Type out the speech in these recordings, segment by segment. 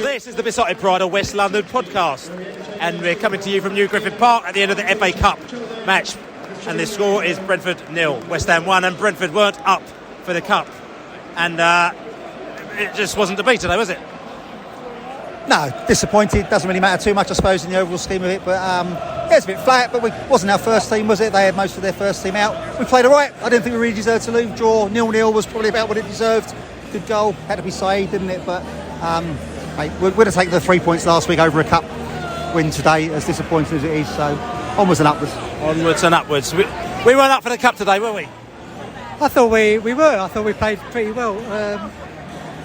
This is the Besotted Pride of West London podcast, and we're coming to you from New Griffith Park at the end of the FA Cup match, and the score is Brentford 0, West Ham 1, and Brentford weren't up for the Cup, and it just wasn't to be today, was it? No, disappointed. Doesn't really matter too much, I suppose, in the overall scheme of it. But yeah, it's a bit flat. But it wasn't our first team, was it? They had most of their first team out. We played all right. I didn't think we really deserved to lose. Draw 0-0 was probably about what it deserved. Good goal. Had to be saved, didn't it? But mate, we'd have taken the 3 points last week over a cup win today, as disappointing as it is. So onwards and upwards. Onwards and upwards. We weren't up for the Cup today, were we? I thought we were. I thought we played pretty well.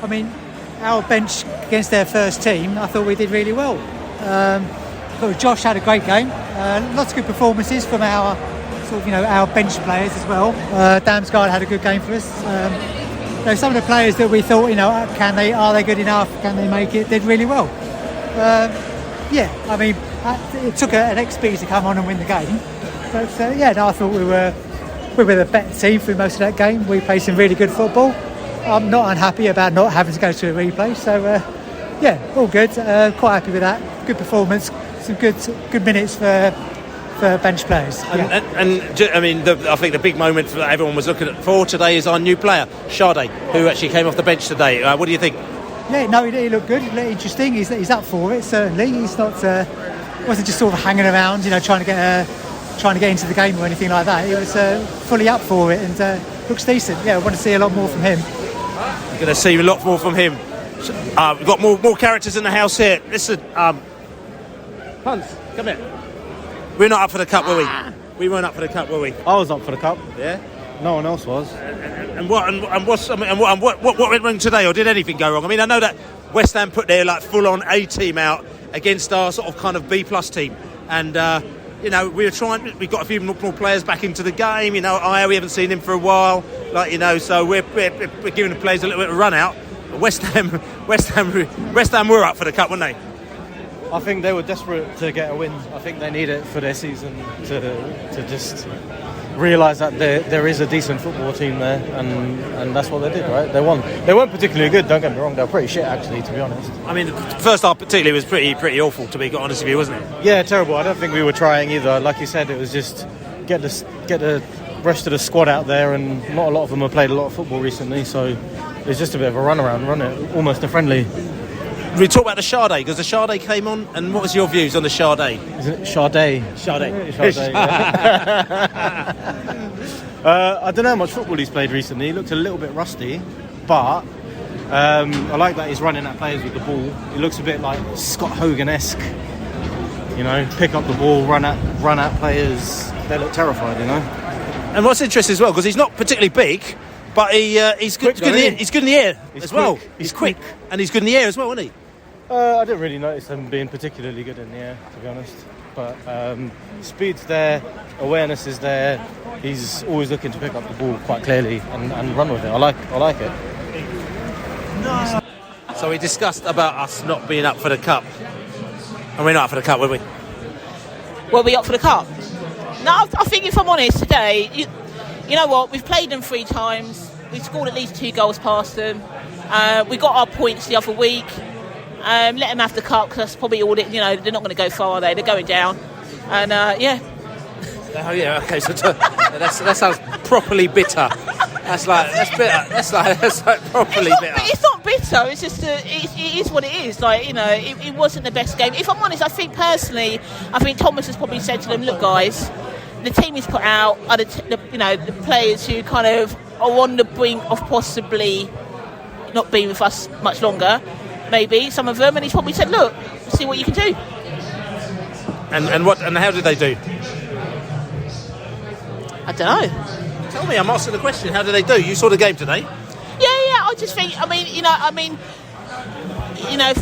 I mean, our bench against their first team, I thought we did really well. I thought Josh had a great game. Lots of good performances from our our bench players as well. Damsgaard had a good game for us. Some of the players that we thought, are they good enough? Can they make it? Did really well. It took an ex-Bees to come on and win the game. But I thought we were the better team through most of that game. We played some really good football. I'm not unhappy about not having to go to a replay, so all good. Quite happy with that. Good performance, some good minutes for bench players. I think the big moment that everyone was looking for today is our new player, Sade, who actually came off the bench today. What do you think? Yeah, no, he looked good. He looked interesting. He's up for it, certainly. He's not wasn't just sort of hanging around, trying to get into the game or anything like that. He was fully up for it and looks decent. Yeah, I want to see a lot more from him. You're going to see a lot more from him. We've got more characters in the house here. Listen, Hans, come here. We're not up for the Cup, were we? We weren't up for the Cup, were we? I was up for the Cup. Yeah. No one else was. And what went wrong today, or did anything go wrong? I mean, I know that West Ham put their full-on A team out against our sort of kind of B+ team, and we were trying. We got a few more players back into the game. We haven't seen him for a while. So we're giving the players a little bit of a run out. West Ham were up for the Cup, weren't they? I think they were desperate to get a win. I think they need it for their season to just realise that there is a decent football team there, and that's what they did, right? They won. They weren't particularly good, don't get me wrong. They were pretty shit, actually, to be honest. I mean, the first half particularly was pretty awful, to be honest with you, wasn't it? Yeah, terrible. I don't think we were trying either. Like you said, it was just get the rest of the squad out there, and not a lot of them have played a lot of football recently, so it's just a bit of a run it, almost a friendly. We talk about the Sade, because the Sade came on, and what was your views on the Sade? Is it Sade? Sade. I don't know how much football he's played recently. He looked a little bit rusty, but I like that he's running at players with the ball. He looks a bit like Scott Hogan-esque. Pick up the ball, run at players. They look terrified, And what's interesting as well, because he's not particularly big, but he's good. He's good in the air as well. He's quick, and he's good in the air as well, isn't he? I didn't really notice him being particularly good in the air, to be honest. But speed's there, awareness is there. He's always looking to pick up the ball quite clearly and run with it. I like it. No. So we discussed about us not being up for the Cup, and we're not up for the Cup, were we? Were we up for the Cup? No, I think if I'm honest, today, you know what? We've played them 3 times. We've scored at least 2 goals past them. We got our points the other week. Let them have the Cup, because that's probably all. They're not going to go far, are they? They're going down. And yeah. Oh yeah. Okay. So that sounds properly bitter. That's bitter. That's like properly bitter. But it's not bitter. It's just it is what it is. It wasn't the best game. If I'm honest, I think Thomas has probably said to them, "Look, guys, the team he's put out are the players who kind of are on the brink of possibly not being with us much longer. Maybe some of them." And he's probably said, "Look, see what you can do." And how did they do? I don't know. Tell me, I'm asking the question. How did they do? You saw the game today? Yeah. I just think. For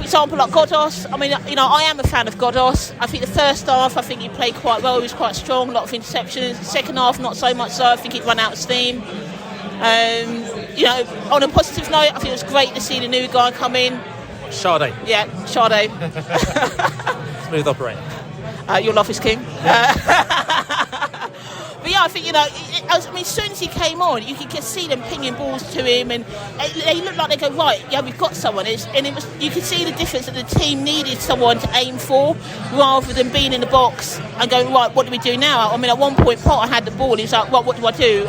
example, like Godos. I am a fan of Godos. I think the first half, he played quite well. He was quite strong. A lot of interceptions. Second half, not so much so. I think he'd run out of steam. On a positive note, I think it was great to see the new guy come in. Sade. Yeah, Sade. Smooth operator. Your love is king. But yeah, I think, as soon as he came on, you could just see them pinging balls to him, and they looked like they go, right, yeah, we've got someone. You could see the difference that the team needed someone to aim for, rather than being in the box and going, right, what do we do now? I mean, at one point, Potter had the ball. He was like, right, what do I do?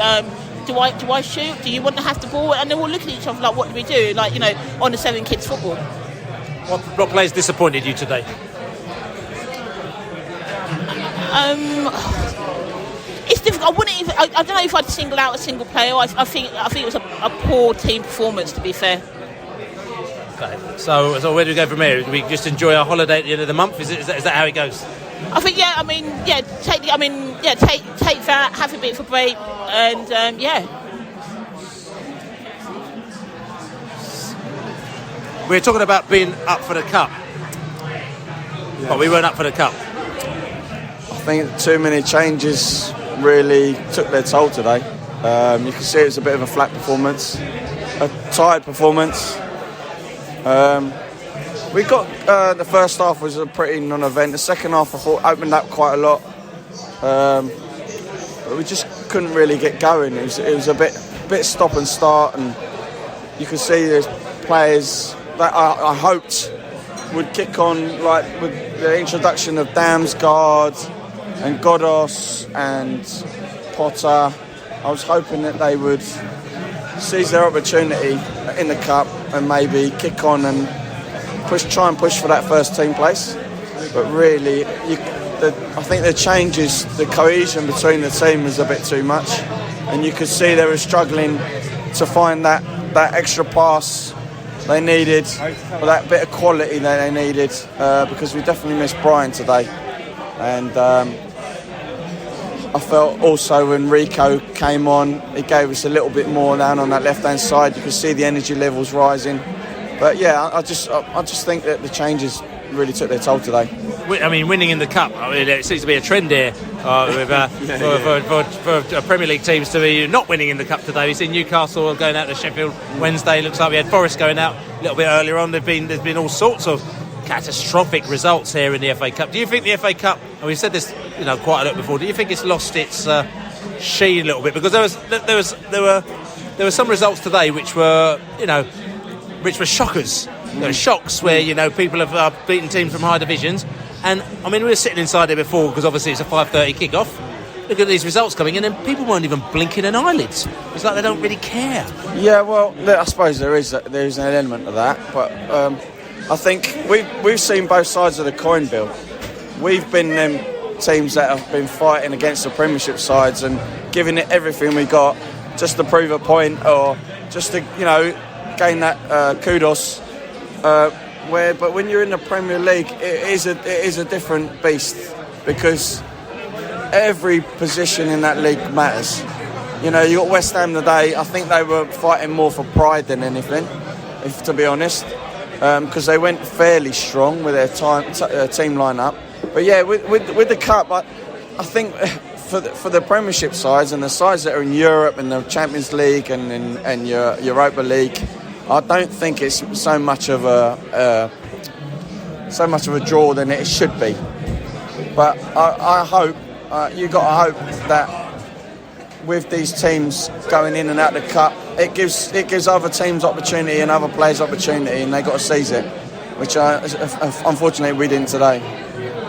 Do I shoot? Do you want to have the ball? And they're all looking at each other like, what do we do? Like, on the 7 kids football. What players disappointed you today? It's difficult. I don't know if I'd single out a single player. I think it was a poor team performance, to be fair. Okay. So where do we go from here? Do we just enjoy our holiday at the end of the month? Is that how it goes? I think take that, have a bit of a break, and We're talking about being up for the cup, but we weren't up for the cup. I think too many changes really took their toll today. You can see it was a bit of a flat performance, a tired performance. We got the first half was a pretty non-event. The second half I thought opened up quite a lot, but we just couldn't really get going. It was a bit stop and start, and you could see there's players that I hoped would kick on, like with the introduction of Damsgaard and Godos and Potter. I was hoping that they would seize their opportunity in the cup and maybe kick on and try and push for that first team place. But really, I think the changes, the cohesion between the team was a bit too much, and you could see they were struggling to find that extra pass they needed, or that bit of quality that they needed, because we definitely missed Brian today. And I felt also when Rico came on, he gave us a little bit more down on that left-hand side. You could see the energy levels rising. But yeah, I just think that the changes really took their toll today. I mean, winning in the cup, it seems to be a trend here for Premier League teams to be not winning in the cup today. We've seen Newcastle going out to Sheffield Wednesday. Looks like we had Forest going out a little bit earlier on. There's been all sorts of catastrophic results here in the FA Cup. Do you think the FA Cup, and we've said this quite a lot before, do you think it's lost its sheen a little bit? Because there were some results today which were shockers. There were shocks where people have beaten teams from higher divisions. And I mean, we were sitting inside there before because obviously it's a 5:30 kick-off. Look at these results coming in, and people weren't even blinking an eyelid. It's like they don't really care. Yeah, well, I suppose there is an element of that, but I think we've seen both sides of the coin, Bill. We've been them teams that have been fighting against the Premiership sides and giving it everything we got just to prove a point, or just to gain that kudos. But when you're in the Premier League, it is a different beast, because every position in that league matters. You got West Ham today. I think they were fighting more for pride than anything, to be honest, because they went fairly strong with their team lineup. But yeah, with the cup, I think for the Premiership sides and the sides that are in Europe and the Champions League and Europa League, I don't think it's so much of a draw than it should be. But I hope you got to hope that with these teams going in and out of the cup, it gives other teams opportunity and other players opportunity, and they got to seize it, which unfortunately we didn't today.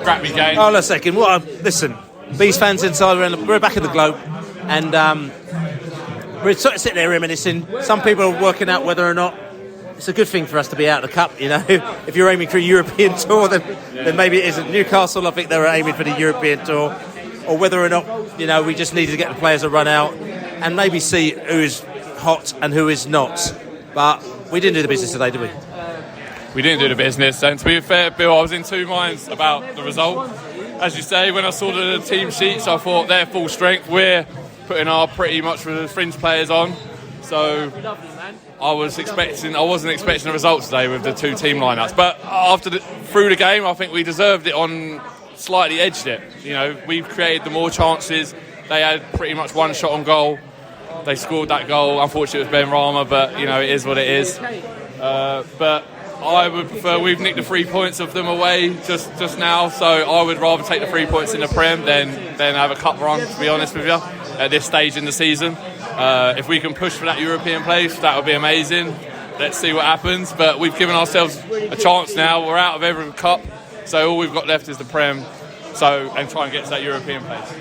Crappy game. Hold on a second. Listen, Bees fans inside, we're back in the Globe, and we're sort of sitting there reminiscing. Some people are working out whether or not it's a good thing for us to be out of the cup. If you're aiming for a European tour, then maybe it isn't. Newcastle, I think they were aiming for the European tour, or whether or not we just needed to get the players a run out and maybe see who is hot and who is not. But we didn't do the business today, did we? We didn't do the business, and to be fair, Bill, I was in two minds about the result. As you say, when I saw the team sheets, I thought they're full strength. We're putting our pretty much fringe players on, so I wasn't expecting a result today with the two team lineups. But through the game, I think we deserved it on. Slightly edged it. We've created the more chances. They had pretty much one shot on goal. They scored that goal. Unfortunately, it was Benrahma, but it is what it is. But I would prefer, we've nicked the 3 points of them away just now, so I would rather take the 3 points in the Prem than have a cup run, to be honest with you. at this stage in the season. If we can push for that European place, that would be amazing. Let's see what happens. But we've given ourselves a chance now. We're out of every cup, so all we've got left is the Prem. And try and get to that European place.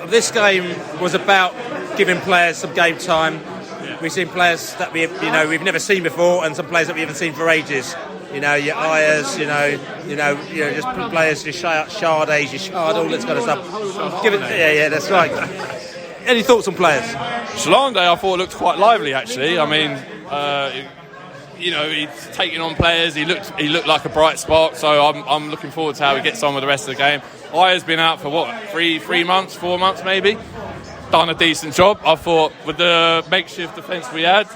This game was about giving players some game time. Yeah. We've seen players that we've never seen before, and some players that we haven't seen for ages. Your Ayers, just players, your Shardays, your Shard, all that kind of stuff. Yeah, that's right. Any thoughts on players? Shalande, I thought looked quite lively actually. I mean, he's taking on players. He looked like a bright spark. So I'm looking forward to how he gets on with the rest of the game. Ayer's been out for 4 months maybe. Done a decent job. I thought with the makeshift defence we had,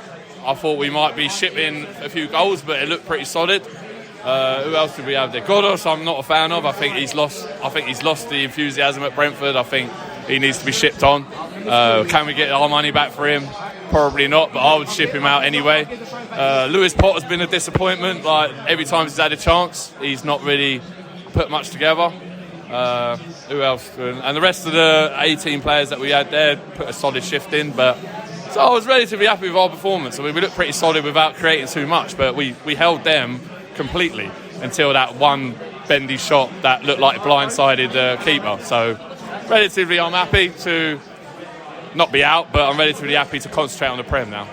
I thought we might be shipping a few goals, but it looked pretty solid. Who else did we have there? Godos, I'm not a fan of. I think he's lost the enthusiasm at Brentford. I think he needs to be shipped on. Can we get our money back for him? Probably not, but I would ship him out anyway. Lewis Potter's been a disappointment. Like every time he's had a chance, he's not really put much together. Who else? And the rest of the 18 players that we had there put a solid shift in. But so I was relatively happy with our performance. I mean, we looked pretty solid without creating too much, but we held them completely until that one bendy shot that looked like blindsided the keeper. So relatively, I'm happy to not be out, but I'm relatively happy to concentrate on the Prem now.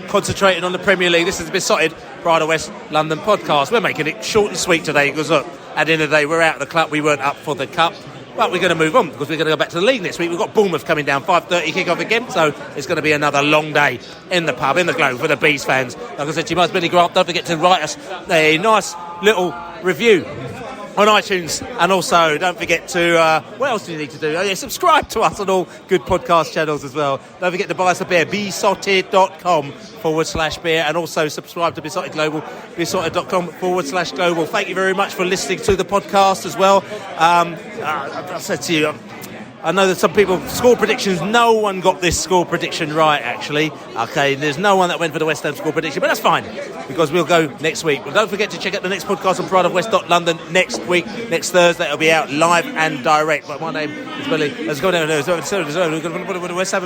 Concentrating on the Premier League. This is the Bee Said Benrahma West London podcast. We're making it short and sweet today because look, at the end of the day, we're out of the club. We weren't up for the cup. But we're going to move on because we're going to go back to the league next week. We've got Bournemouth coming down, 5:30 kick-off again. So it's going to be another long day in the pub, in the Globe for the Bees fans. Like I said to you, my Billy Grant, don't forget to write us a nice little review on iTunes, and also don't forget to what else do you need to do? Subscribe to us on all good podcast channels as well. Don't forget to buy us a beer, beesotted.com/beer, and also subscribe to Bee Said Global, beesotted.com/global. Thank you very much for listening to the podcast as well. I said to you, I know that some people, score predictions, no one got this score prediction right, actually. Okay, there's no one that went for the West Ham score prediction, but that's fine, because we'll go next week. Well, don't forget to check out the next podcast on Pride of West London next week, next Thursday. It'll be out live and direct. But my name is Billy. Let's go down there. West Ham.